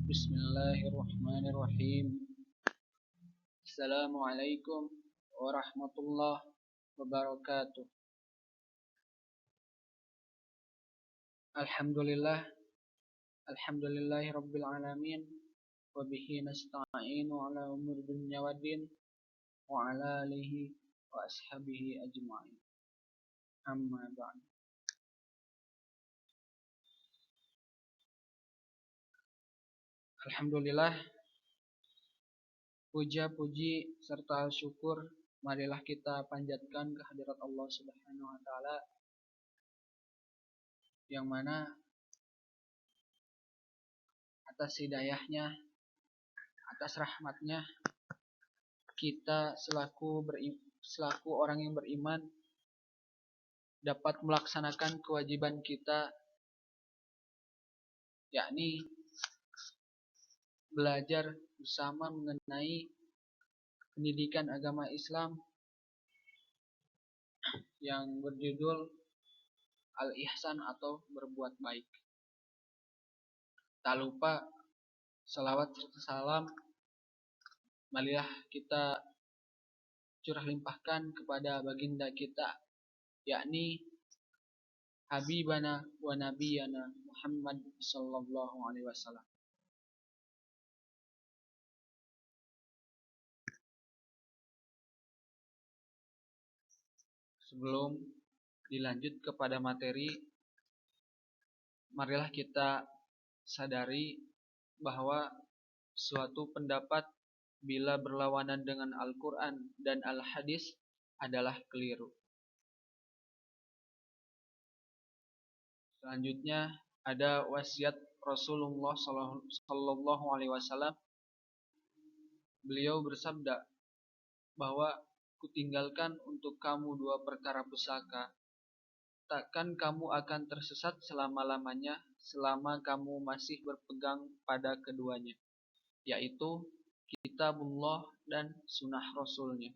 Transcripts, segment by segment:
Bismillahirrahmanirrahim. Assalamualaikum warahmatullahi wabarakatuh. Alhamdulillah, alhamdulillahi rabbil alamin. Wa bihi nasta'inu ala umur dunya waddin wa ala alihi wa ashabihi ajma'in. Amma ba'd. Alhamdulillah, puja-puji serta syukur marilah kita panjatkan kehadirat Allah Subhanahu wa taala, yang mana atas hidayahnya, atas rahmatnya, kita selaku orang yang beriman dapat melaksanakan kewajiban kita, yakni belajar bersama mengenai pendidikan agama Islam yang berjudul Al-Ihsan atau berbuat baik. Tak lupa salawat serta salam marilah kita curah limpahkan kepada baginda kita, yakni Habibana wa Nabiyana Muhammad sallallahu alaihi wasallam. Sebelum dilanjut kepada materi, marilah kita sadari bahwa suatu pendapat bila berlawanan dengan Al-Quran dan Al-Hadis adalah keliru. Selanjutnya ada wasiat Rasulullah sallallahu alaihi wasallam. Beliau bersabda bahwa kutinggalkan untuk kamu dua perkara pusaka. Takkan kamu akan tersesat selama-lamanya selama kamu masih berpegang pada keduanya, yaitu kitabullah dan sunnah rasulnya.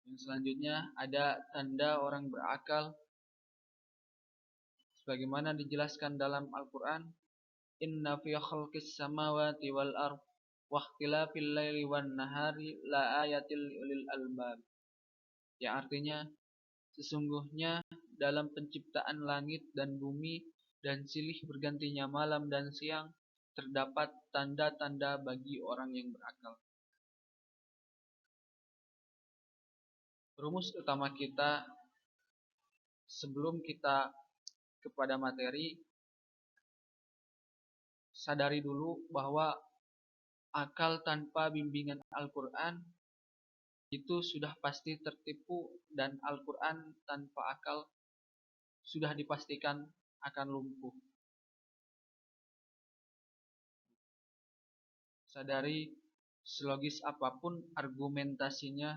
Yang selanjutnya ada tanda orang berakal, sebagaimana dijelaskan dalam Al-Quran, Inna fi khalqis samawati wal ardh wa ikhtilafil laili wan nahari la ayatil lil albab. Yang artinya, sesungguhnya dalam penciptaan langit dan bumi dan silih bergantinya malam dan siang terdapat tanda-tanda bagi orang yang berakal. Rumus utama kita sebelum kita kepada materi, sadari dulu bahwa akal tanpa bimbingan Al-Quran itu sudah pasti tertipu, dan Al-Quran tanpa akal sudah dipastikan akan lumpuh. Sadari selogis apapun argumentasinya,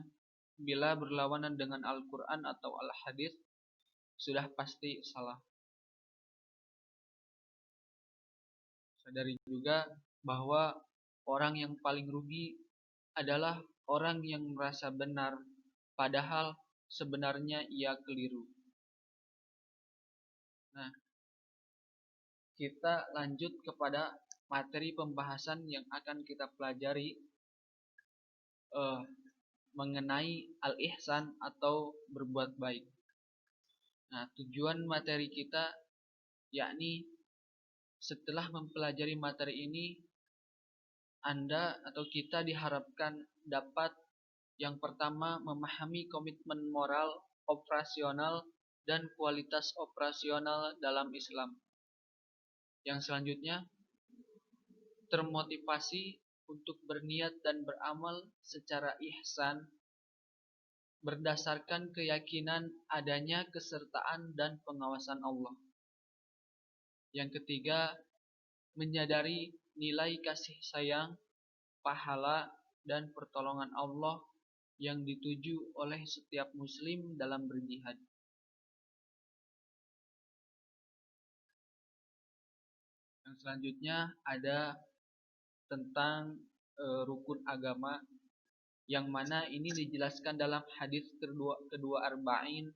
bila berlawanan dengan Al-Quran atau Al-Hadis sudah pasti salah. Sadari juga bahwa orang yang paling rugi adalah orang yang merasa benar, padahal sebenarnya ia keliru. Nah, kita lanjut kepada materi pembahasan yang akan kita pelajari mengenai al-ihsan atau berbuat baik. Nah, tujuan materi kita yakni setelah mempelajari materi ini, Anda atau kita diharapkan dapat yang pertama memahami komitmen moral, operasional, dan kualitas operasional dalam Islam. Yang selanjutnya, termotivasi untuk berniat dan beramal secara ihsan berdasarkan keyakinan adanya kesertaan dan pengawasan Allah. Yang ketiga, menyadari nilai kasih sayang, pahala, dan pertolongan Allah yang dituju oleh setiap muslim dalam berjihad. Yang selanjutnya ada tentang rukun agama, yang mana ini dijelaskan dalam hadis kedua arba'in,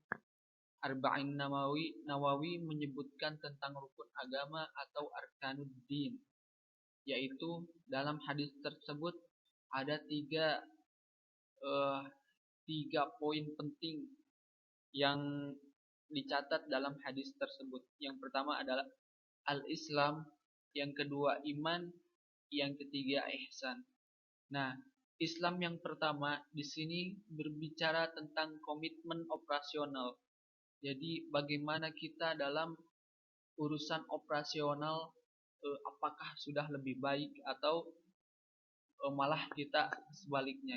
Arba'in Nawawi menyebutkan tentang rukun agama atau arkanuddin, yaitu dalam hadis tersebut ada eh, tiga poin penting yang dicatat dalam hadis tersebut. Yang pertama adalah al-Islam, yang kedua iman, yang ketiga ihsan. Nah, Islam yang pertama di sini berbicara tentang komitmen operasional. Jadi bagaimana kita dalam urusan operasional, apakah sudah lebih baik atau malah kita sebaliknya.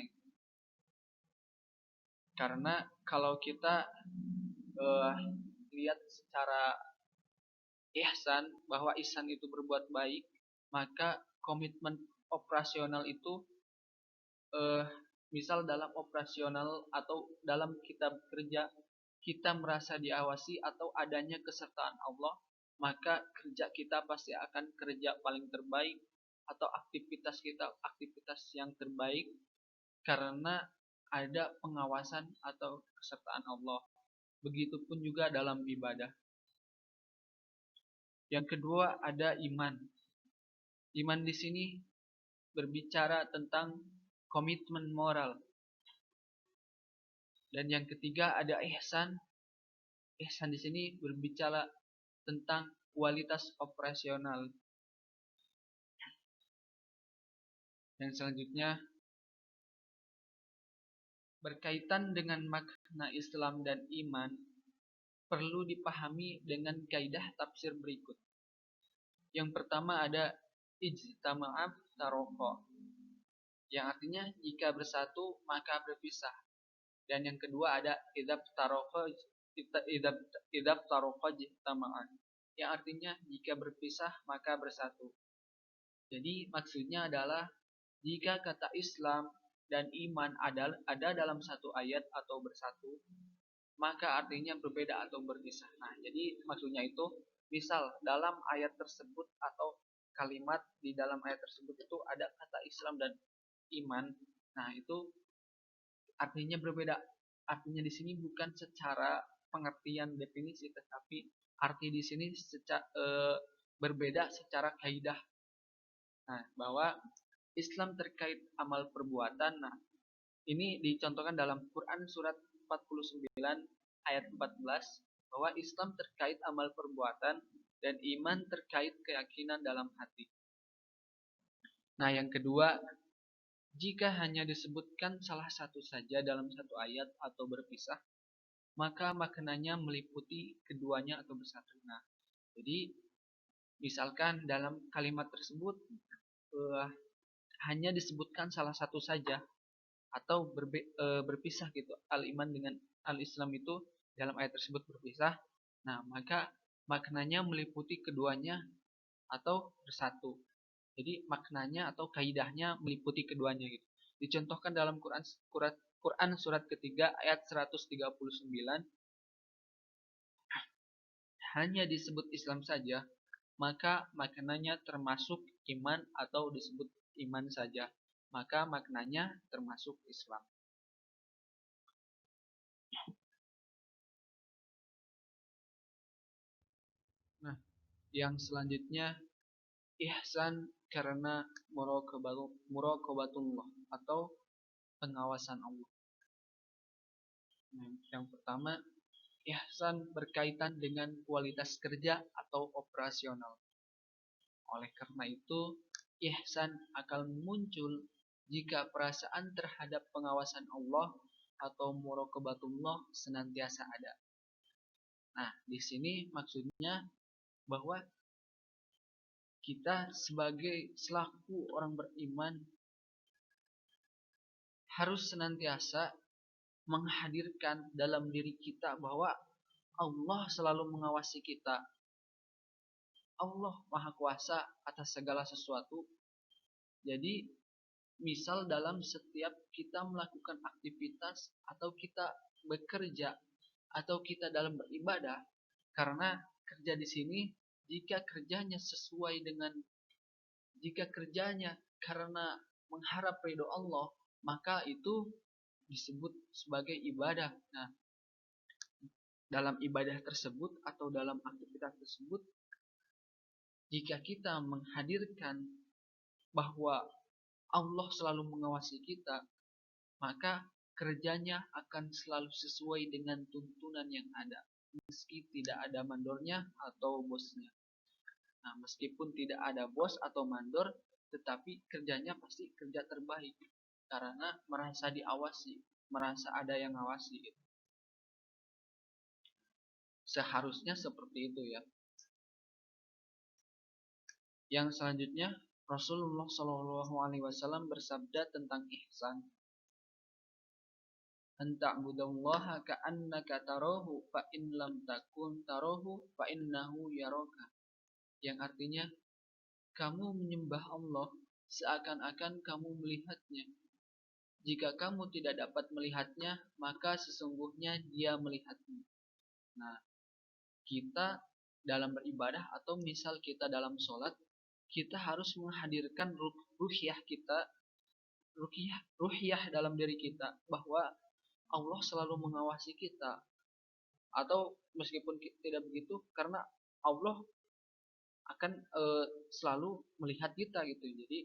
Karena kalau kita lihat secara ihsan, bahwa ihsan itu berbuat baik, maka komitmen operasional itu eh, misal dalam operasional atau dalam kita bekerja, kita merasa diawasi atau adanya kesertaan Allah, maka kerja kita pasti akan kerja paling terbaik atau aktivitas kita aktivitas yang terbaik karena ada pengawasan atau kesertaan Allah. Begitupun juga dalam ibadah. Yang kedua ada iman. Iman di sini berbicara tentang komitmen moral. Dan yang ketiga ada ihsan. Ihsan di sini berbicara tentang kualitas operasional. Dan selanjutnya berkaitan dengan makna Islam dan iman perlu dipahami dengan kaidah tafsir berikut. Yang pertama ada ijtama'at taroqa, yang artinya jika bersatu maka berpisah. Dan yang kedua ada idab taroqa ijtama'at, yang artinya jika berpisah maka bersatu. Jadi maksudnya adalah jika kata Islam dan iman ada dalam satu ayat atau bersatu, maka artinya berbeda atau berpisah. Nah, jadi maksudnya itu, misal dalam ayat tersebut atau kalimat di dalam ayat tersebut itu ada kata Islam dan iman. Nah, itu artinya berbeda. Artinya di sini bukan secara pengertian definisi, tetapi arti di sini berbeda secara kaidah. Nah, bahwa Islam terkait amal perbuatan. Nah, ini dicontohkan dalam Quran surat 49 ayat 14 bahwa Islam terkait amal perbuatan dan iman terkait keyakinan dalam hati. Nah, yang kedua, jika hanya disebutkan salah satu saja dalam satu ayat atau berpisah, maka maknanya meliputi keduanya atau bersatu. Nah, jadi misalkan dalam kalimat tersebut hanya disebutkan salah satu saja atau berpisah gitu, al-iman dengan al-Islam itu dalam ayat tersebut berpisah. Nah, maka maknanya meliputi keduanya atau bersatu. Jadi maknanya atau kaidahnya meliputi keduanya gitu. Dicontohkan dalam Quran surat ketiga ayat 139, hanya disebut Islam saja, maka maknanya termasuk iman, atau disebut iman saja, maka maknanya termasuk Islam. Nah, yang selanjutnya ihsan karena muraqabatullah atau pengawasan Allah. Nah, yang pertama, ihsan berkaitan dengan kualitas kerja atau operasional. Oleh karena itu, ihsan akan muncul jika perasaan terhadap pengawasan Allah atau muraqabatullah senantiasa ada. Nah, di sini maksudnya bahwa kita sebagai selaku orang beriman harus senantiasa menghadirkan dalam diri kita bahwa Allah selalu mengawasi kita. Allah Maha Kuasa atas segala sesuatu. Jadi, misal dalam setiap kita melakukan aktivitas atau kita bekerja atau kita dalam beribadah, karena kerja di sini jika kerjanya karena mengharap ridho Allah, maka itu disebut sebagai ibadah. Nah, dalam ibadah tersebut atau dalam aktivitas tersebut, jika kita menghadirkan bahwa Allah selalu mengawasi kita, maka kerjanya akan selalu sesuai dengan tuntunan yang ada, meski tidak ada mandornya atau bosnya. Nah, meskipun tidak ada bos atau mandor, tetapi kerjanya pasti kerja terbaik karena merasa diawasi, merasa ada yang ngawasi. Seharusnya seperti itu ya. Yang selanjutnya, Rasulullah Shallallahu Alaihi Wasallam bersabda tentang ihsan. Anta'budallaha ka'annaka tarahu fa in lam takun tarahu fa innahu yaraka. Yang artinya, kamu menyembah Allah seakan-akan kamu melihatnya. Jika kamu tidak dapat melihatnya, maka sesungguhnya Dia melihatmu. Nah, kita dalam beribadah atau misal kita dalam sholat, kita harus menghadirkan ruhiyah kita, ruhiyah dalam diri kita bahwa Allah selalu mengawasi kita. Atau meskipun tidak begitu, karena Allah akan selalu melihat kita gitu. Jadi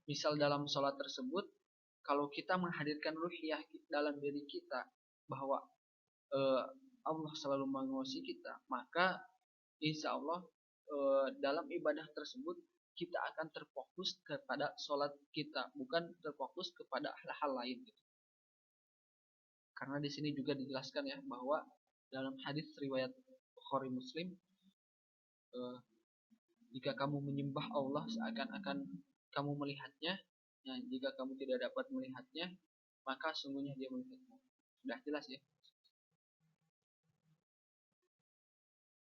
misal dalam sholat tersebut, kalau kita menghadirkan ruhiyah dalam diri kita bahwa Allah selalu mengawasi kita, maka insya Allah dalam ibadah tersebut kita akan terfokus kepada sholat kita, bukan terfokus kepada hal-hal lain. Gitu. Karena di sini juga dijelaskan ya bahwa dalam hadis riwayat Bukhari Muslim, jika kamu menyembah Allah seakan-akan kamu melihatnya, nah jika kamu tidak dapat melihatnya, maka sungguhnya Dia melihatmu. Sudah jelas ya.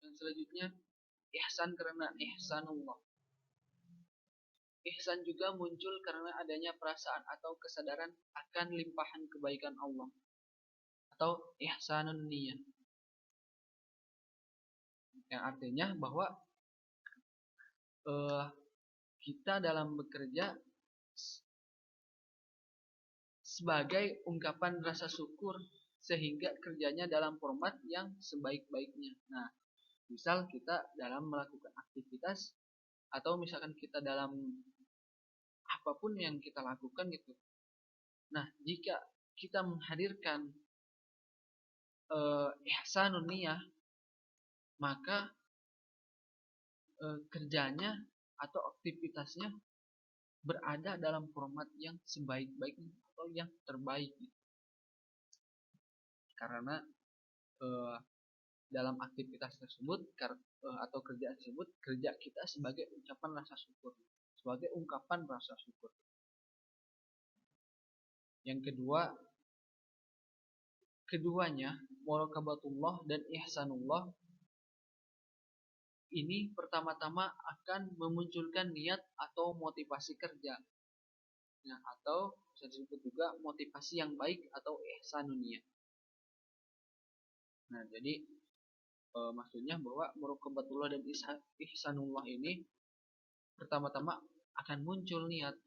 Yang selanjutnya, ihsan karena ihsanullah. Ihsan juga muncul karena adanya perasaan atau kesadaran akan limpahan kebaikan Allah, atau ihsanun niyah. Yang artinya bahwa kita dalam bekerja sebagai ungkapan rasa syukur sehingga kerjanya dalam format yang sebaik-baiknya. Nah, misal kita dalam melakukan aktivitas atau misalkan kita dalam apapun yang kita lakukan gitu. Nah, jika kita menghadirkan ihsanun niyah, maka kerjanya atau aktivitasnya berada dalam format yang sebaik-baiknya atau yang terbaik gitu. Karena dalam aktivitas tersebut atau kerja tersebut, kerja kita sebagai ucapan rasa syukur, sebagai ungkapan rasa syukur. Yang keduanya muraqabatullah dan ihsanullah ini pertama-tama akan memunculkan niat atau motivasi kerja. Nah, atau bisa disebut juga motivasi yang baik atau ihsanuniyah. Nah, jadi maksudnya bahwa muraqabatullah dan ihsanullah ini pertama-tama akan muncul niat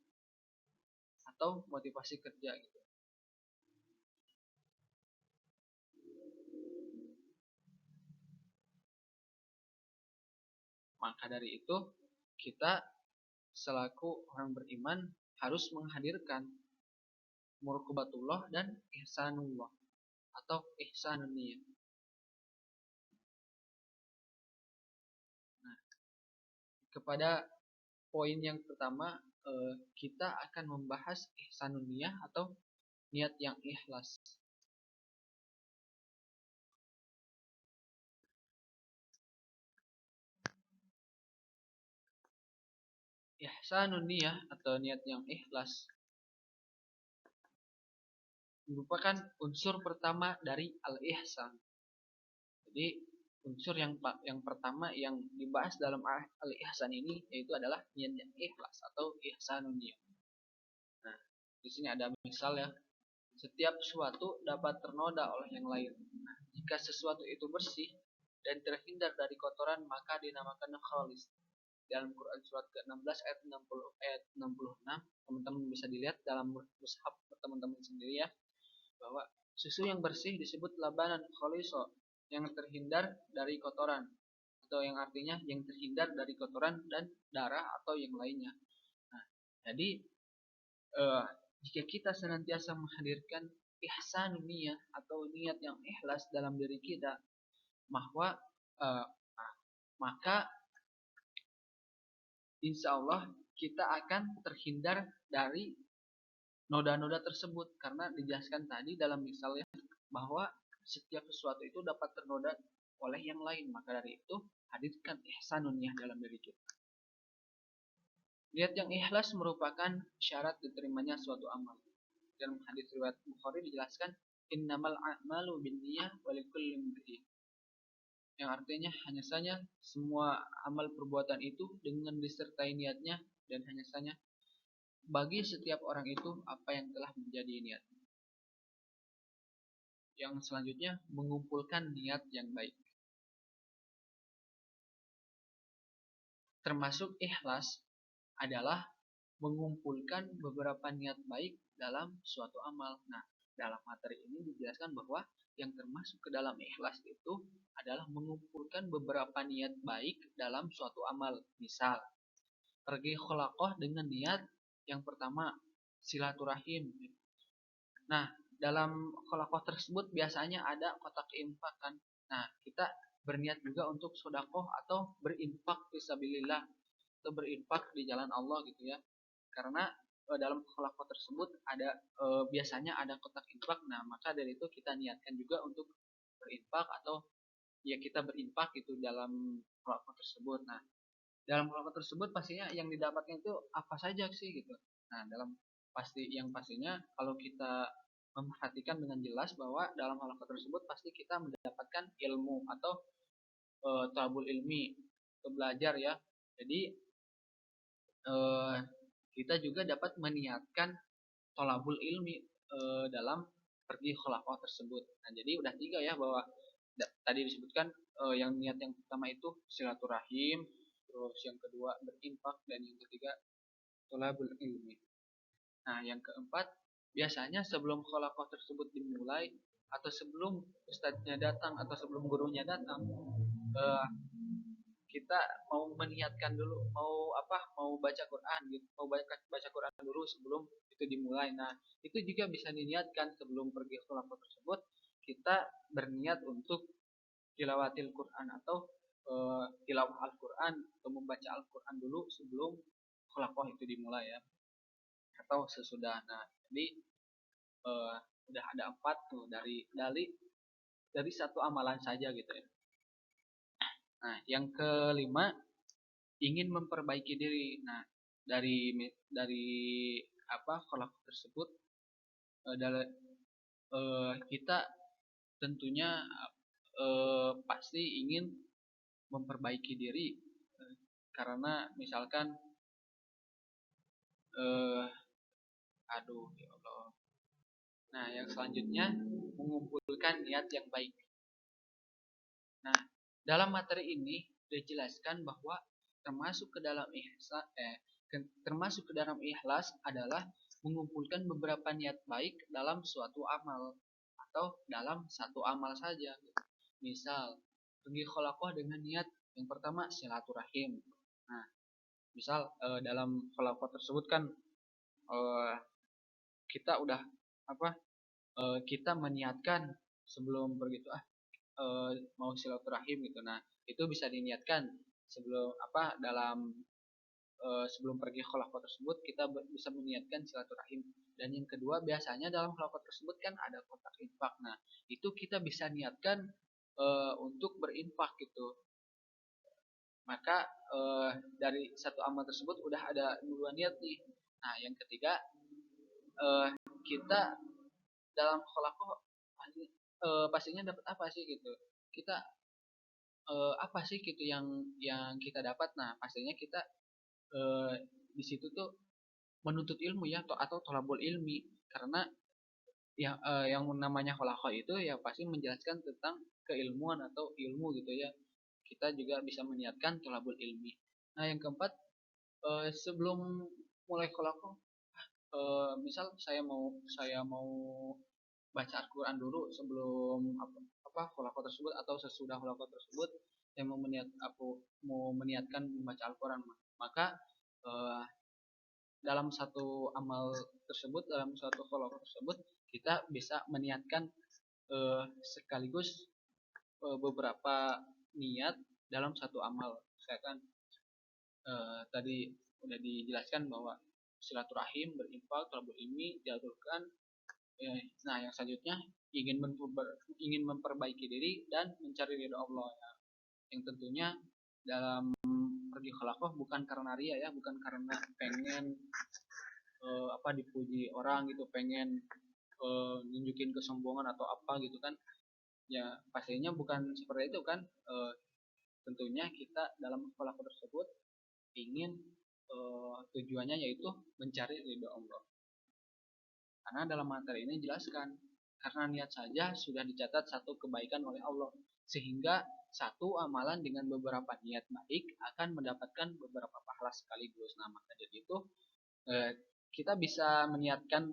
atau motivasi kerja gitu. Maka dari itu kita selaku orang beriman harus menghadirkan muraqabatullah dan ihsanullah atau ihsanuniyah. Nah, kepada poin yang pertama kita akan membahas ihsanuniyah atau niat yang ikhlas. Ihsanun niyah atau niat yang ikhlas merupakan unsur pertama dari al-ihsan. Jadi unsur yang pertama yang dibahas dalam al-ihsan ini yaitu adalah niat yang ikhlas atau ihsanun niyah. Nah, di sini ada misal ya. Setiap sesuatu dapat ternoda oleh yang lain. Nah, jika sesuatu itu bersih dan terhindar dari kotoran maka dinamakan khalis. Dalam Quran surat ke-16 ayat 66, teman-teman bisa dilihat dalam mushaf teman-teman sendiri ya, bahwa Susu yang bersih disebut labanan khaliso, yang terhindar dari kotoran, atau yang artinya yang terhindar dari kotoran dan darah atau yang lainnya. Nah, jadi eh, jika kita senantiasa menghadirkan ihsan niat atau niat yang ikhlas dalam diri kita, bahwa eh, maka insya Allah kita akan terhindar dari noda-noda tersebut, karena dijelaskan tadi dalam misalnya bahwa setiap sesuatu itu dapat ternoda oleh yang lain. Maka dari itu hadirkan ihsanun ya dalam diri kita. Niat yang ikhlas merupakan syarat diterimanya suatu amal. Dalam hadis riwayat Bukhari dijelaskan innamal a'malu binniyah walikulli imri'in, yang artinya hanya saja semua amal perbuatan itu dengan disertai niatnya, dan hanya saja bagi setiap orang itu apa yang telah menjadi niat. Yang selanjutnya mengumpulkan niat yang baik. Termasuk ikhlas adalah mengumpulkan beberapa niat baik dalam suatu amal. Nah, dalam materi ini dijelaskan bahwa yang termasuk ke dalam ikhlas itu adalah mengumpulkan beberapa niat baik dalam suatu amal. Misal, pergi kholaqoh dengan niat yang pertama silaturahim. Nah, dalam kholaqoh tersebut biasanya ada kotak infak kan. Nah, kita berniat juga untuk sodakoh atau berinfak fisabilillah, atau berinfak di jalan Allah gitu ya. Karena dalam kholaqoh tersebut ada biasanya ada kotak infak. Nah, maka dari itu kita niatkan juga untuk berinfak, atau ya kita berinfak gitu dalam kholaqoh tersebut. Nah, dalam kholaqoh tersebut pastinya yang didapatkan itu apa saja sih gitu. Nah, dalam pastinya kalau kita memperhatikan dengan jelas bahwa dalam kholaqoh tersebut pasti kita mendapatkan ilmu atau talabul ilmi, atau belajar ya. Jadi kita juga dapat meniatkan tolabul ilmi dalam pergi kholaqoh tersebut. Nah, jadi udah 3 ya, bahwa tadi disebutkan yang niat yang pertama itu silaturahim, terus yang kedua berinfak, dan yang ketiga tolabul ilmi. Nah, yang keempat, biasanya sebelum kholaqoh tersebut dimulai, atau sebelum ustadznya datang atau sebelum gurunya datang, eh, kita mau meniatkan dulu, mau baca Quran gitu, mau baca Quran dulu sebelum itu dimulai. Nah, itu juga bisa diniatkan sebelum pergi ke kholaqoh tersebut, kita berniat untuk tilawatil Quran, atau tilawah Al-Quran, atau membaca Al-Quran dulu sebelum kholaqoh itu dimulai ya, atau sesudah. Nah, jadi eh, udah ada 4 tuh dari satu amalan saja gitu ya. Nah, yang kelima, ingin memperbaiki diri. Nah, dari kolak tersebut, kita tentunya pasti ingin memperbaiki diri, karena misalkan aduh ya Allah. Nah, yang selanjutnya mengumpulkan niat yang baik. Nah, dalam materi ini dijelaskan bahwa termasuk ke dalam ikhlas adalah mengumpulkan beberapa niat baik dalam suatu amal, atau dalam satu amal saja. Misal, pergi kholaqoh dengan niat yang pertama silaturahim. Nah, misal dalam kholaqoh tersebut kan kita udah kita meniatkan sebelum pergi itu mau silaturahim gitu. Nah, itu bisa diniatkan sebelum dalam sebelum pergi kholaqoh tersebut kita bisa meniatkan silaturahim. Dan yang kedua, biasanya dalam kholaqoh tersebut kan ada kotak infak. Nah, itu kita bisa niatkan untuk berinfak gitu. Maka dari satu amal tersebut udah ada 2 niat nih. Nah, yang ketiga, kita dalam kholaqoh pastinya dapat apa sih gitu. Kita apa sih gitu yang kita dapat. Nah, pastinya kita di situ tuh menuntut ilmu ya, atau tolabul ilmi, karena yang namanya kholaqoh itu ya pasti menjelaskan tentang keilmuan atau ilmu gitu ya. Kita juga bisa meniatkan tolabul ilmi. Nah, yang keempat, sebelum mulai kholaqoh, misal saya mau baca Al-Quran dulu sebelum khulafah tersebut atau sesudah khulafah tersebut saya mau meniatkan membaca Al-Quran, maka eh, dalam satu amal tersebut, dalam suatu khulafah tersebut kita bisa meniatkan sekaligus beberapa niat dalam satu amal. Saya kan tadi udah dijelaskan bahwa silaturahim, berinfak, talabul ilmi, diaturkan. Nah, yang selanjutnya ingin memperbaiki diri dan mencari ridho Allah ya. Yang tentunya dalam pergi khilafah bukan karena ria ya, bukan karena pengen dipuji orang gitu, pengen nunjukin kesombongan atau apa gitu kan. Ya, pastinya bukan seperti itu kan. Tentunya kita dalam khilafah tersebut ingin tujuannya yaitu mencari ridho Allah. Karena dalam materi ini jelaskan, karena niat saja sudah dicatat satu kebaikan oleh Allah, sehingga satu amalan dengan beberapa niat baik akan mendapatkan beberapa pahala sekaligus. Nah, maka dari itu kita bisa meniatkan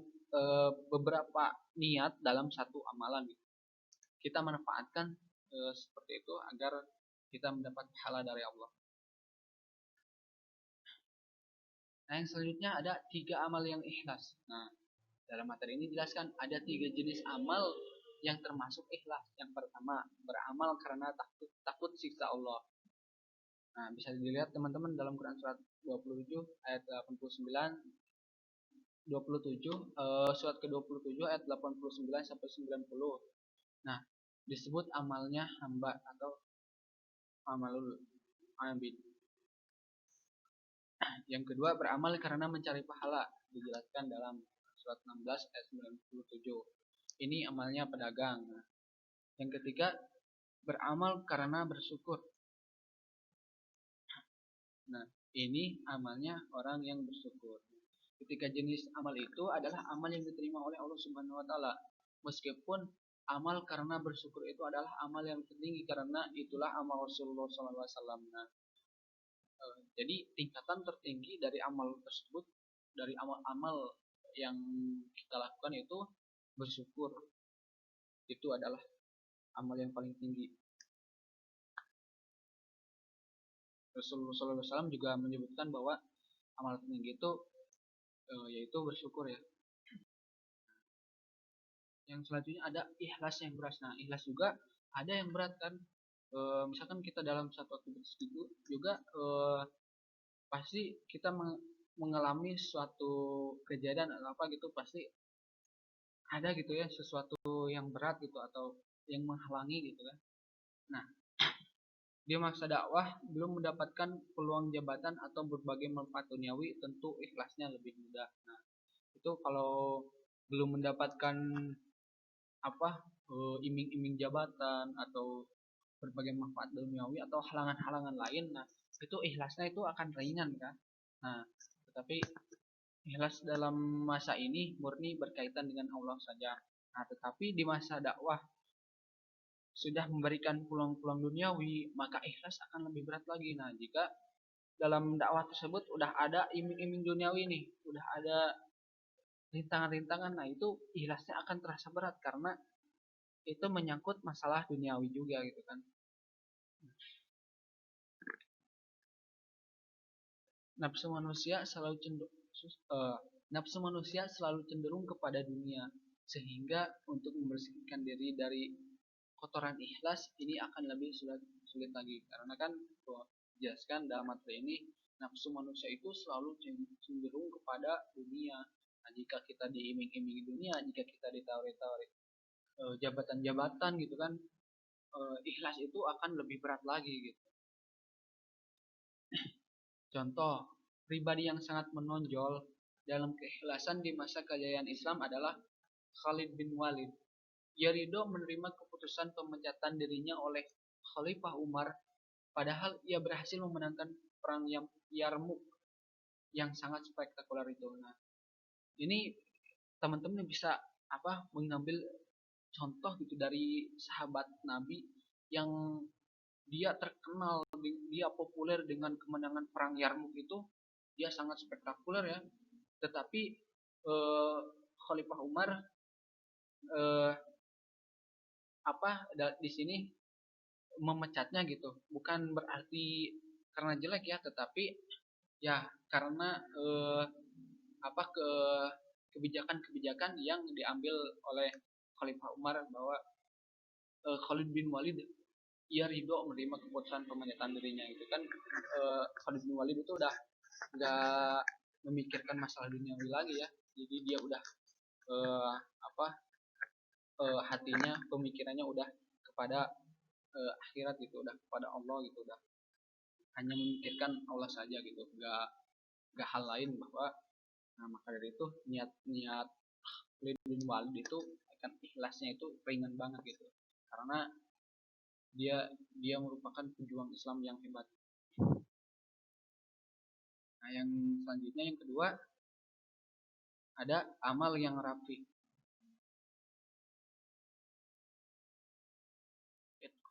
beberapa niat dalam satu amalan. Kita manfaatkan seperti itu agar kita mendapat pahala dari Allah. Nah, yang selanjutnya ada 3 amal yang ikhlas. Nah, dalam materi ini jelaskan ada 3 jenis amal yang termasuk ikhlas. Yang pertama, beramal karena takut siksa Allah. Nah, bisa dilihat teman-teman dalam Quran surat 27 ayat 89, 27 surat ke-27 ayat 89 sampai 90. Nah, disebut amalnya hamba atau amalul abid. Yang kedua, beramal karena mencari pahala, dijelaskan dalam surat 16 ayat 97. Ini amalnya pedagang. Yang ketiga, beramal karena bersyukur. Nah, ini amalnya orang yang bersyukur. Ketiga jenis amal itu adalah amal yang diterima oleh Allah Subhanahu wa taala. Meskipun amal karena bersyukur itu adalah amal yang tertinggi karena itulah amal Rasulullah SAW. Nah, jadi tingkatan tertinggi dari amal tersebut, dari amal-amal yang kita lakukan itu bersyukur. Itu adalah amal yang paling tinggi. Rasulullah SAW juga menyebutkan bahwa amal tertinggi itu yaitu bersyukur ya. Yang selanjutnya ada ikhlas yang berat. Nah, ikhlas juga ada yang berat kan. Misalkan kita dalam satu aktivitas itu juga pasti kita mengalami suatu kejadian atau apa gitu, pasti ada gitu ya sesuatu yang berat gitu atau yang menghalangi gitu kan. Nah, di masa dakwah belum mendapatkan peluang jabatan atau berbagai manfaat duniawi, tentu ikhlasnya lebih mudah. Nah, itu kalau belum mendapatkan iming-iming jabatan atau berbagai manfaat duniawi atau halangan-halangan lain, nah itu ikhlasnya itu akan ringan kan. Nah, tetapi ikhlas dalam masa ini murni berkaitan dengan Allah saja. Nah, tetapi di masa dakwah sudah memberikan peluang-peluang duniawi, maka ikhlas akan lebih berat lagi. Nah, jika dalam dakwah tersebut udah ada iming-iming duniawi nih, udah ada rintangan-rintangan, nah itu ikhlasnya akan terasa berat karena itu menyangkut masalah duniawi juga gitu kan. Nafsu manusia selalu cenderung kepada dunia, sehingga untuk membersihkan diri dari kotoran ikhlas ini akan lebih sulit lagi, karena kan dijelaskan dalam materi ini nafsu manusia itu selalu cenderung kepada dunia. Nah, jika kita diiming-imingi dunia, jika kita ditawari-tawari jabatan-jabatan gitu kan, ikhlas itu akan lebih berat lagi gitu. Contoh, pribadi yang sangat menonjol dalam keikhlasan di masa kejayaan Islam adalah Khalid bin Walid. Ia ridho menerima keputusan pemecatan dirinya oleh Khalifah Umar, padahal ia berhasil memenangkan perang Yarmuk yang sangat spektakuler itu. Nah, ini teman-teman bisa mengambil contoh gitu dari sahabat Nabi yang dia terkenal, dia populer dengan kemenangan perang Yarmuk itu, dia sangat spektakuler ya. Tetapi Khalifah Umar eh, di sini memecatnya gitu, bukan berarti karena jelek ya, tetapi ya karena apa ke kebijakan-kebijakan yang diambil oleh Khalifah Umar, bahwa Khalid bin Walid ia ridho menerima keputusan pemecatan dirinya itu kan. Khalid bin Walid itu udah nggak memikirkan masalah duniawi lagi ya, jadi dia udah eh, apa hatinya, pemikirannya udah kepada akhirat gitu, udah kepada Allah gitu, udah hanya memikirkan Allah saja gitu, nggak hal lain. Bahwa nah, maka dari itu niat-niat Khalid bin Walid itu akan ikhlasnya itu ringan banget gitu, karena dia dia merupakan pejuang Islam yang hebat. Nah, yang selanjutnya yang kedua ada amal yang rapi.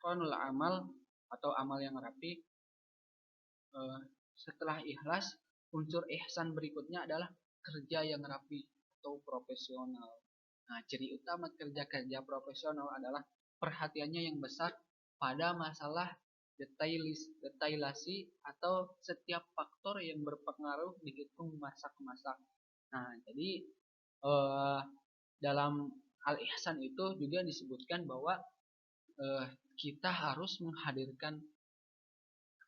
Itqanul amal atau amal yang rapi, eh, setelah ikhlas, unsur ihsan berikutnya adalah kerja yang rapi atau profesional. Nah, ciri utama kerja-kerja profesional adalah perhatiannya yang besar pada masalah detailasi atau setiap faktor yang berpengaruh dihitung masak-masak. Nah, jadi eh, dalam al-ihsan itu juga disebutkan bahwa eh, kita harus menghadirkan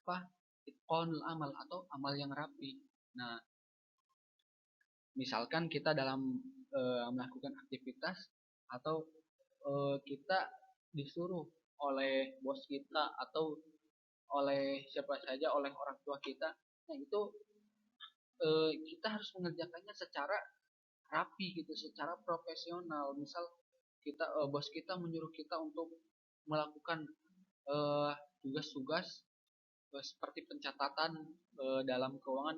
apa, itqanul amal atau amal yang rapi. Nah, misalkan kita dalam melakukan aktivitas, atau kita disuruh oleh bos kita atau oleh siapa saja, oleh orang tua kita, nah itu kita harus mengerjakannya secara rapi gitu, secara profesional. Misal kita bos kita menyuruh kita untuk melakukan eh, tugas-tugas seperti pencatatan dalam keuangan,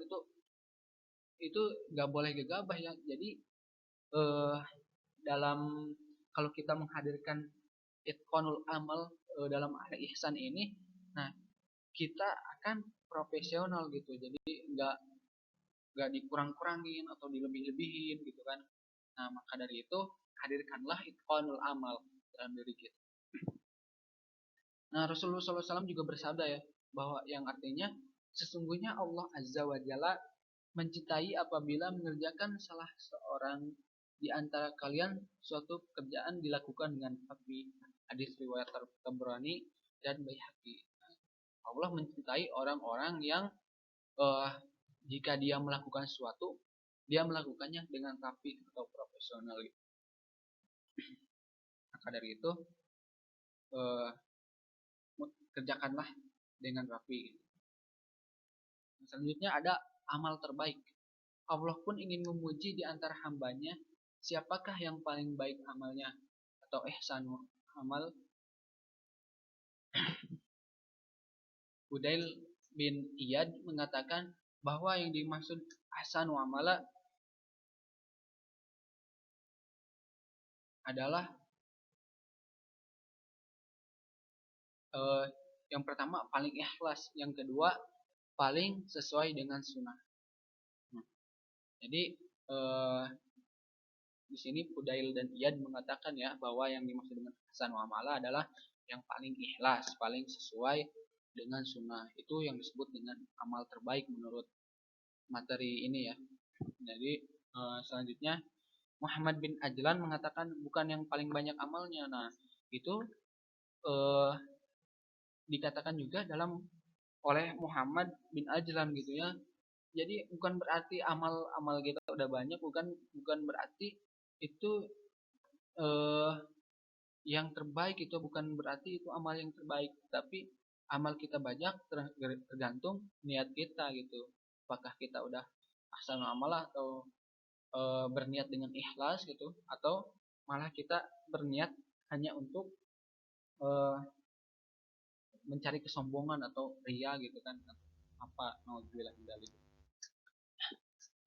itu nggak boleh gegabah ya. Jadi eh, dalam kalau kita menghadirkan itqanul amal dalam ahli ihsan ini, nah kita akan profesional gitu. Jadi nggak nggak dikurang-kurangin atau dilebih-lebihin gitu kan. Nah, maka dari itu hadirkanlah itqanul amal dalam diri kita. Nah, Rasulullah SAW juga bersabda ya, bahwa yang artinya sesungguhnya Allah Azza wa Jalla mencintai apabila mengerjakan salah seorang di antara kalian suatu pekerjaan dilakukan dengan rapi. Hadis riwayat Tabrani dan Baihaqi. Allah mencintai orang-orang yang uh, jika dia melakukan sesuatu, dia melakukannya dengan rapi atau profesional. Maka dari itu uh, kerjakanlah dengan rapi. Selanjutnya ada amal terbaik. Allah pun ingin memuji di antara hambanya, siapakah yang paling baik amalnya atau ihsan amal. Budail bin Iyad mengatakan bahwa yang dimaksud ahsan amala adalah eh, yang pertama paling ikhlas, yang kedua paling sesuai dengan sunnah. Nah, jadi di sini Fudail dan Iyad mengatakan ya, bahwa yang dimaksud dengan ahsan amala adalah yang paling ikhlas, paling sesuai dengan sunnah. Itu yang disebut dengan amal terbaik menurut materi ini ya. Jadi selanjutnya Muhammad bin Ajlan mengatakan bukan yang paling banyak amalnya. Nah, itu eh, dikatakan juga dalam oleh Muhammad bin Ajlan gitu ya. Jadi bukan berarti amal-amal kita udah banyak, bukan bukan berarti itu eh, yang terbaik, itu bukan berarti itu amal yang terbaik, tapi amal kita banyak tergantung niat kita gitu. Apakah kita udah ahsan amal atau berniat dengan ikhlas gitu, atau malah kita berniat hanya untuk e, mencari kesombongan atau ria gitu kan, apa naudzubillah min dzalik.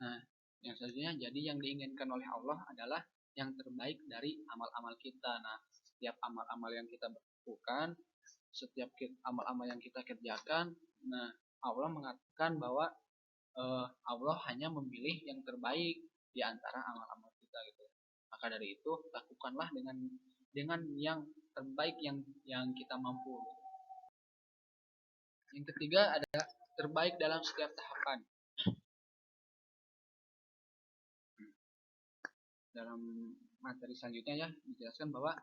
Nah, yang selanjutnya, jadi yang diinginkan oleh Allah adalah yang terbaik dari amal-amal kita. Nah, setiap amal-amal yang kita lakukan, setiap amal-amal yang kita kerjakan, nah Allah mengatakan bahwa Allah hanya memilih yang terbaik di antara amal-amal kita gitu. Maka dari itu lakukanlah dengan yang terbaik yang kita mampu. Yang ketiga adalah terbaik dalam setiap tahapan. Dalam materi selanjutnya ya dijelaskan bahwa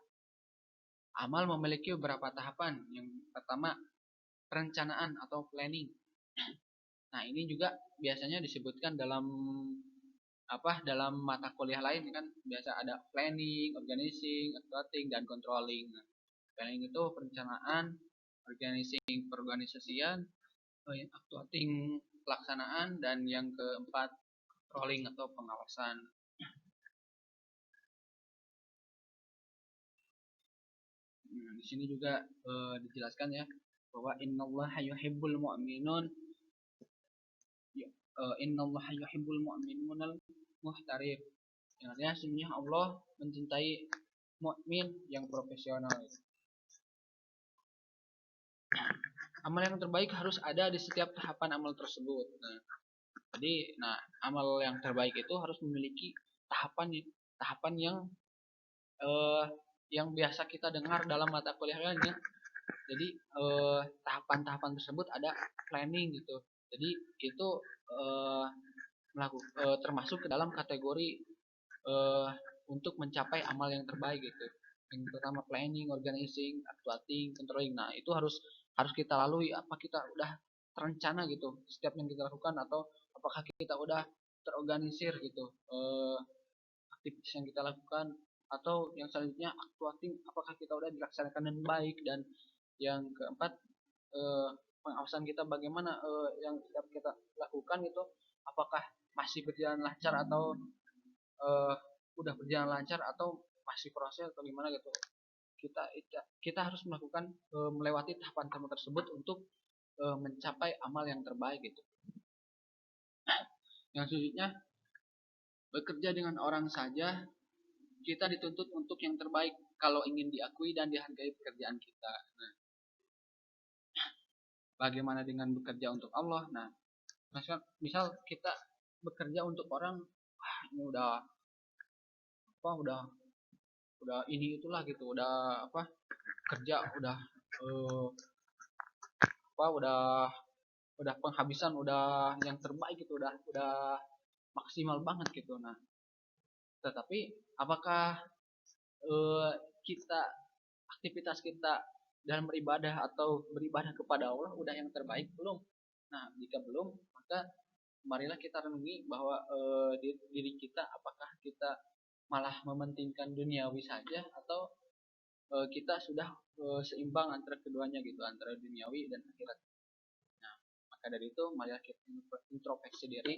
amal memiliki beberapa tahapan. Yang pertama, perencanaan atau planning. Nah, ini juga biasanya disebutkan dalam mata kuliah lain kan biasa ada planning, organizing, accounting, dan controlling. Nah, planning itu perencanaan, organizing perorganisasian, accounting pelaksanaan, dan yang keempat controlling atau pengawasan. Nah, di sini juga dijelaskan ya bahwa innallaha yuhibbul mu'minun innallaha yuhibbul mu'minunal muhtarif. Yang artinya sesungguhnya Allah mencintai mukmin yang profesional. Amal yang terbaik harus ada di setiap tahapan amal tersebut. Nah, amal yang terbaik itu harus memiliki tahapan tahapan yang biasa kita dengar dalam mata kuliah lainnya. Jadi tahapan-tahapan tersebut ada planning gitu. Jadi itu termasuk ke dalam kategori untuk mencapai amal yang terbaik gitu. Yang pertama planning, organizing, accounting, controlling. Nah, itu harus kita lalui. Apa kita udah terencana gitu setiap yang kita lakukan, atau apakah kita udah terorganisir gitu aktivitas yang kita lakukan, atau yang selanjutnya accounting, apakah kita udah dilaksanakan dengan baik, dan yang keempat pengawasan kita bagaimana yang kita lakukan itu apakah masih berjalan lancar atau udah berjalan lancar atau masih proses atau gimana gitu. Kita harus melakukan melewati tahapan-tahapan tersebut untuk mencapai amal yang terbaik gitu. Yang selanjutnya, bekerja dengan orang saja kita dituntut untuk yang terbaik kalau ingin diakui dan dihargai pekerjaan kita. Nah, bagaimana dengan bekerja untuk Allah? Nah, misal kita bekerja untuk orang, ini udah ini itulah gitu, udah kerja udah penghabisan, udah yang terbaik gitu, udah maksimal banget gitu. Nah, tetapi apakah kita aktivitas kita dalam beribadah atau beribadah kepada Allah udah yang terbaik belum? Nah, jika belum, maka marilah kita renungi bahwa diri kita apakah kita malah mementingkan duniawi saja, atau kita sudah seimbang antara keduanya gitu, antara duniawi dan akhirat. Nah, maka dari itu marilah kita introspeksi diri,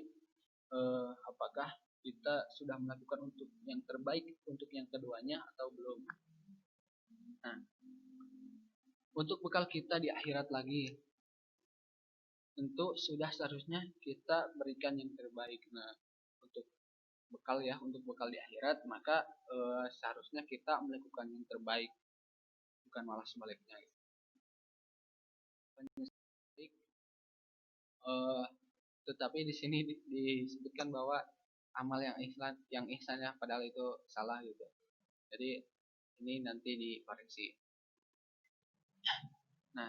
apakah kita sudah melakukan untuk yang terbaik untuk yang keduanya atau belum. Nah, untuk bekal kita di akhirat lagi, tentu sudah seharusnya kita berikan yang terbaik. Nah, untuk bekal di akhirat, maka seharusnya kita melakukan yang terbaik, bukan malah sebaliknya. Tetapi di sini disebutkan bahwa amal yang ihsannya padahal itu salah gitu. Jadi ini nanti dikoreksi. Nah,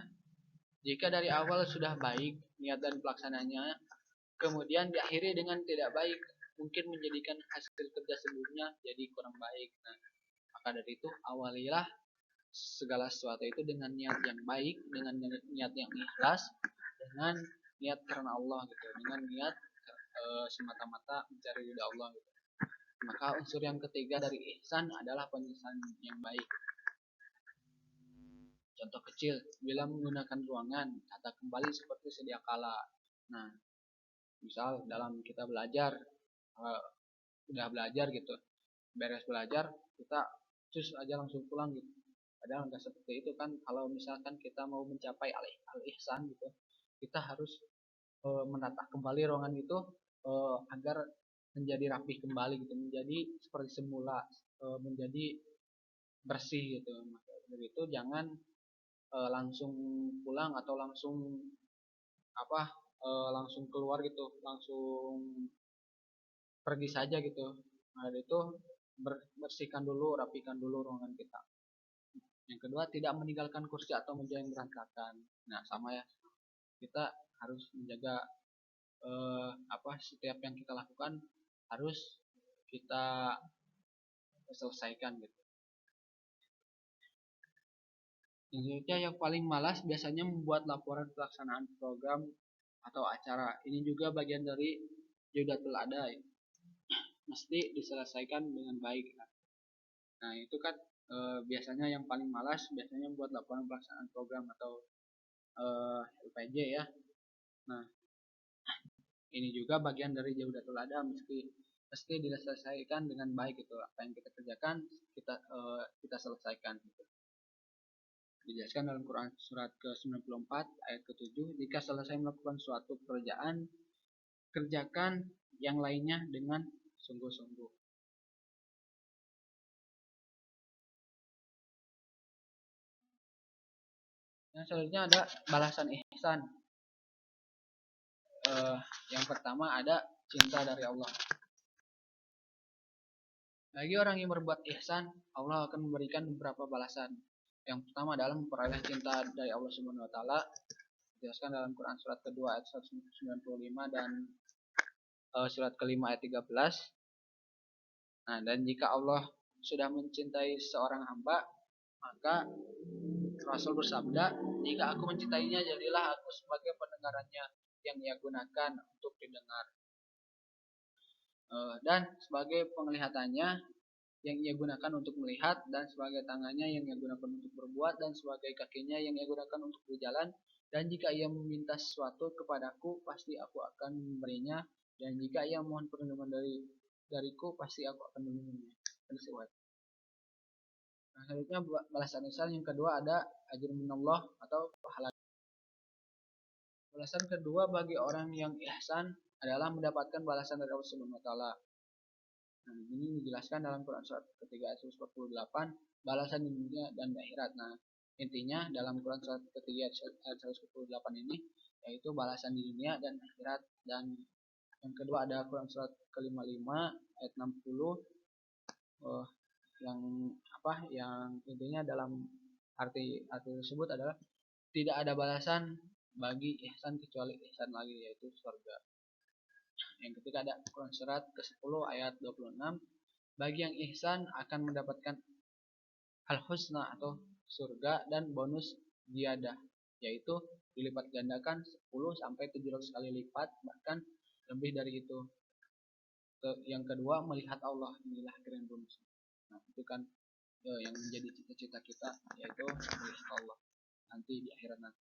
jika dari awal sudah baik niat dan pelaksananya, kemudian diakhiri dengan tidak baik, mungkin menjadikan hasil kerja sebelumnya jadi kurang baik. Nah, maka dari itu awalilah segala sesuatu itu dengan niat yang baik, dengan niat yang ikhlas, dengan niat karena Allah gitu, dengan niat semata-mata mencari ridha Allah gitu. Maka unsur yang ketiga dari ihsan adalah penyelesaian yang baik. Contoh kecil, bila menggunakan ruangan, tata kembali seperti sedia kala. Nah, misal dalam kita belajar, udah belajar gitu, beres belajar, kita cus aja langsung pulang gitu. Padahal nggak seperti itu kan. Kalau misalkan kita mau mencapai al-ihsan gitu, kita harus menata kembali ruangan itu agar menjadi rapi kembali gitu, menjadi seperti semula, menjadi bersih gitu. Maka dari itu jangan langsung pulang atau langsung keluar gitu, langsung pergi saja gitu. Nah, dari itu bersihkan dulu, rapikan dulu ruangan kita. Yang kedua, tidak meninggalkan kursi atau meja yang berantakan. Nah, sama ya, kita harus menjaga setiap yang kita lakukan harus kita selesaikan gitu. Selanjutnya, yang paling malas biasanya membuat laporan pelaksanaan program atau acara. Ini juga bagian dari Jaudatul Adai. Mesti diselesaikan dengan baik. Nah, itu kan biasanya yang paling malas biasanya membuat laporan pelaksanaan program atau LPJ ya. Nah, ini juga bagian dari Jaudatul Adha, mesti diselesaikan dengan baik gitu. Apa yang kita kerjakan kita selesaikan gitu. Dijelaskan dalam Quran surat ke-94 ayat ke-7, jika selesai melakukan suatu pekerjaan, kerjakan yang lainnya dengan sungguh-sungguh. Yang selanjutnya ada balasan ihsan. Yang pertama ada cinta dari Allah. Bagi orang yang berbuat ihsan, Allah akan memberikan beberapa balasan. Yang pertama adalah memperoleh cinta dari Allah Subhanahu wa taala. Dijelaskan dalam Quran surat kedua ayat 195 dan surat kelima ayat 13. Nah, dan jika Allah sudah mencintai seorang hamba, maka Rasul bersabda, jika aku mencintainya, jadilah aku sebagai pendengarannya yang ia gunakan untuk didengar, dan sebagai penglihatannya yang ia gunakan untuk melihat, dan sebagai tangannya yang ia gunakan untuk berbuat, dan sebagai kakinya yang ia gunakan untuk berjalan. Dan jika ia meminta sesuatu kepadaku, pasti aku akan memberinya. Dan jika ia mohon perlindungan dariku, pasti aku akan melindunginya. Nah, selanjutnya balasan ihsan yang kedua ada ajr minallah atau pahala. Balasan kedua bagi orang yang ihsan adalah mendapatkan balasan dari Allah Subhanahu wa taala. Nah, ini dijelaskan dalam Quran surat ketiga ayat 148, balasan di dunia dan di akhirat. Nah, intinya dalam Quran surat ketiga ayat 148 ini yaitu balasan di dunia dan akhirat. Dan yang kedua ada Quran surat ke-55 ayat 60 yang intinya dalam arti tersebut adalah tidak ada balasan bagi ihsan kecuali ihsan lagi, yaitu surga. Yang ketiga ada Quran surat ke-10 ayat 26, bagi yang ihsan akan mendapatkan al-husna atau surga dan bonus ziyadah, yaitu dilipat gandakan 10 sampai 700 kali lipat, bahkan lebih dari itu. Yang kedua melihat Allah, inilah keren bonus. Nah, itu kan yang menjadi cita-cita kita, yaitu melihat Allah nanti di akhirat nanti.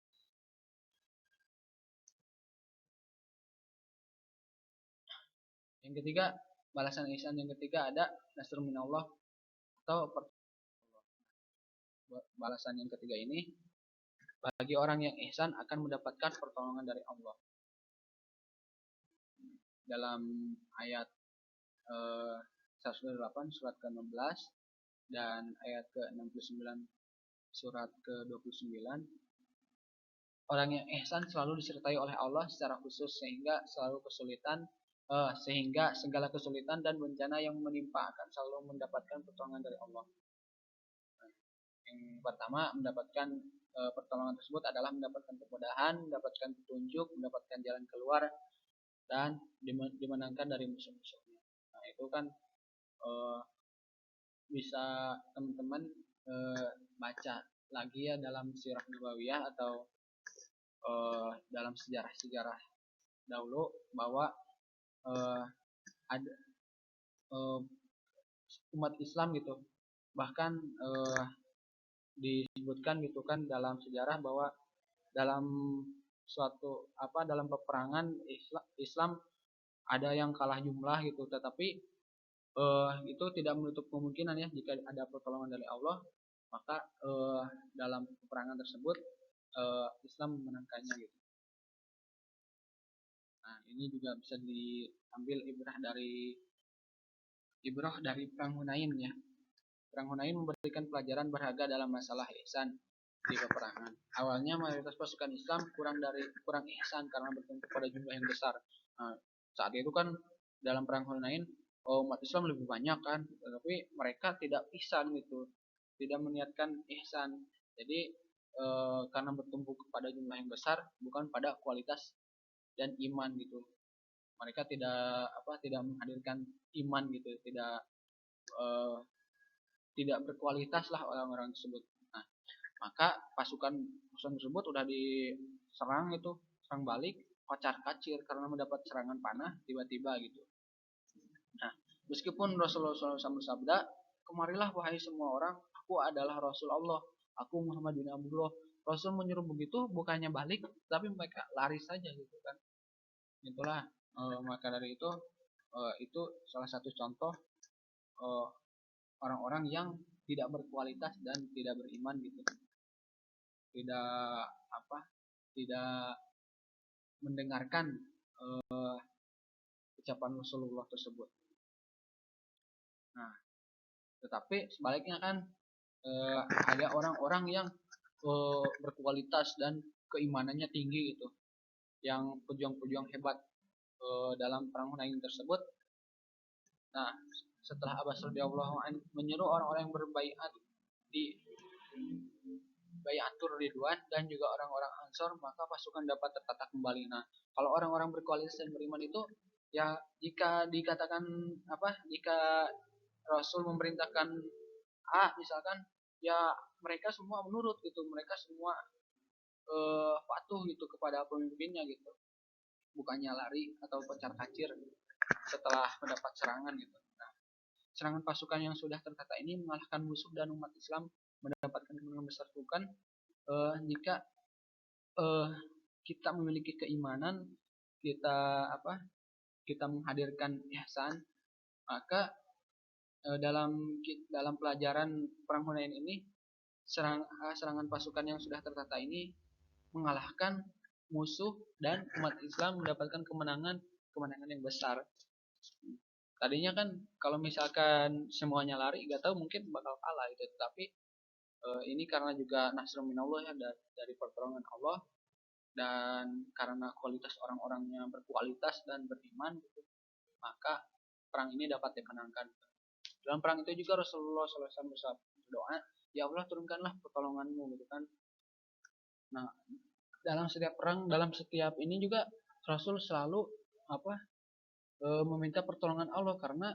Yang ketiga, balasan ihsan yang ketiga ada nasr minallah atau balasan yang ketiga ini bagi orang yang ihsan akan mendapatkan pertolongan dari Allah. Dalam ayat 108 surat ke-16 dan ayat ke-69 surat ke-29, orang yang ihsan selalu disertai oleh Allah secara khusus sehingga segala kesulitan dan bencana yang menimpa akan selalu mendapatkan pertolongan dari Allah. Yang pertama, mendapatkan pertolongan tersebut adalah mendapatkan kemudahan, mendapatkan petunjuk, mendapatkan jalan keluar, dan dimenangkan dari musuh-musuhnya. Nah, itu kan bisa teman-teman baca lagi ya dalam sirah nabawiyah atau dalam sejarah-sejarah dahulu bahwa ada umat Islam gitu, bahkan disebutkan gitu kan dalam sejarah bahwa dalam dalam peperangan Islam ada yang kalah jumlah gitu, tetapi itu tidak menutup kemungkinan ya jika ada pertolongan dari Allah, maka dalam peperangan tersebut Islam memenangkannya gitu. Nah, ini juga bisa diambil ibrah dari perang Hunain ya. Perang Hunain memberikan pelajaran berharga dalam masalah ihsan di peperangan. Awalnya mayoritas pasukan Islam kurang ihsan karena bertumpu pada jumlah yang besar. Nah, saat itu kan dalam perang Hunain umat Islam lebih banyak kan, tapi mereka tidak ihsan gitu, tidak meniatkan ihsan. Jadi karena bertumbuh kepada jumlah yang besar, bukan pada kualitas dan iman gitu. Mereka tidak menghadirkan iman gitu, eh, tidak berkualitas lah orang-orang tersebut. Nah, maka pasukan pasukan tersebut udah diserang itu, serang balik, kocar kacir karena mendapat serangan panah tiba-tiba gitu. Nah, meskipun Rasulullah SAW bersabda, kemarilah wahai semua orang, aku adalah Rasul Allah, aku Muhammad bin Abdullah. Rasul menyuruh begitu bukannya balik, tapi mereka lari saja gitu kan. Itulah maka dari itu salah satu contoh eh, orang-orang yang tidak berkualitas dan tidak beriman gitu. Tidak apa? Tidak mendengarkan ucapan Rasulullah tersebut. Nah, tetapi sebaliknya kan ada orang-orang yang berkualitas dan keimanannya tinggi gitu, yang pejuang-pejuang hebat dalam perang Hunain tersebut. Nah, setelah Abbas radhiyallahu anhu menyeru orang-orang yang berbaiat di Bayatul Ridwan dan juga orang-orang Ansor, maka pasukan dapat tertata kembali. Nah, kalau orang-orang berkualitas dan beriman itu ya jika dikatakan jika Rasul memerintahkan A misalkan, ya mereka semua menurut gitu, mereka semua patuh gitu kepada pemimpinnya gitu, bukannya lari atau kocar kacir setelah mendapat serangan gitu. Nah, serangan pasukan yang sudah tertata ini mengalahkan musuh dan umat Islam mendapatkan kemenangan besar, bukan jika eh, kita memiliki keimanan, kita kita menghadirkan ihsan, maka dalam pelajaran perang Hunain ini serangan pasukan yang sudah tertata ini mengalahkan musuh dan umat Islam mendapatkan kemenangan yang besar. Tadinya kan kalau misalkan semuanya lari, gak tahu mungkin bakal kalah itu, tapi ini karena juga nasrul minallah ya, dari pertolongan Allah, dan karena kualitas orang-orangnya berkualitas dan beriman gitu, maka perang ini dapat dimenangkan. Dalam perang itu juga Rasulullah SAW berdoa, ya Allah turunkanlah pertolonganmu gitu kan. Nah, dalam setiap perang, dalam setiap ini juga Rasul selalu meminta pertolongan Allah, karena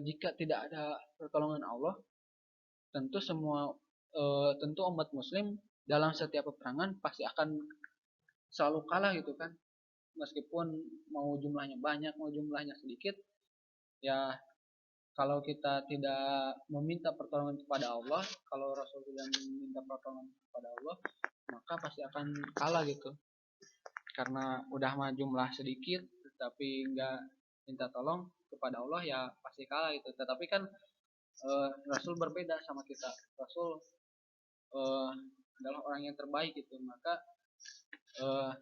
jika tidak ada pertolongan Allah, tentu tentu umat muslim dalam setiap peperangan pasti akan selalu kalah gitu kan. Meskipun mau jumlahnya banyak, mau jumlahnya sedikit, ya kalau kita tidak meminta pertolongan kepada Allah, kalau Rasul tidak meminta pertolongan kepada Allah, maka pasti akan kalah gitu. Karena udah mah jumlah sedikit, tapi nggak minta tolong kepada Allah, ya pasti kalah gitu. Tetapi kan Rasul berbeda sama kita. Rasul adalah orang yang terbaik gitu, maka eh,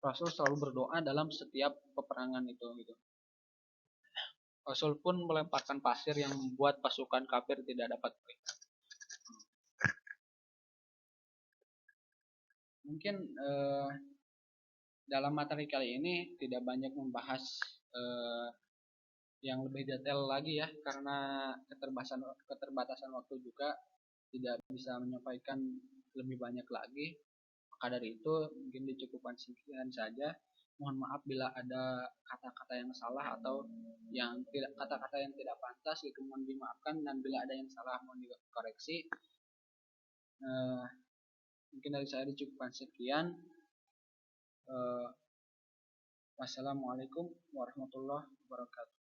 Rasul selalu berdoa dalam setiap peperangan itu gitu. Rasul pun melemparkan pasir yang membuat pasukan kafir tidak dapat berikan. Mungkin dalam materi kali ini tidak banyak membahas yang lebih detail lagi ya, karena keterbatasan waktu juga tidak bisa menyampaikan lebih banyak lagi. Maka dari itu mungkin dicukupkan sekian saja. Mohon maaf bila ada kata-kata yang salah atau kata-kata yang tidak pantas, gitu mohon dimaafkan, dan bila ada yang salah mohon dikoreksi. Mungkin dari saya dicukupkan sekian. Wassalamualaikum warahmatullahi wabarakatuh.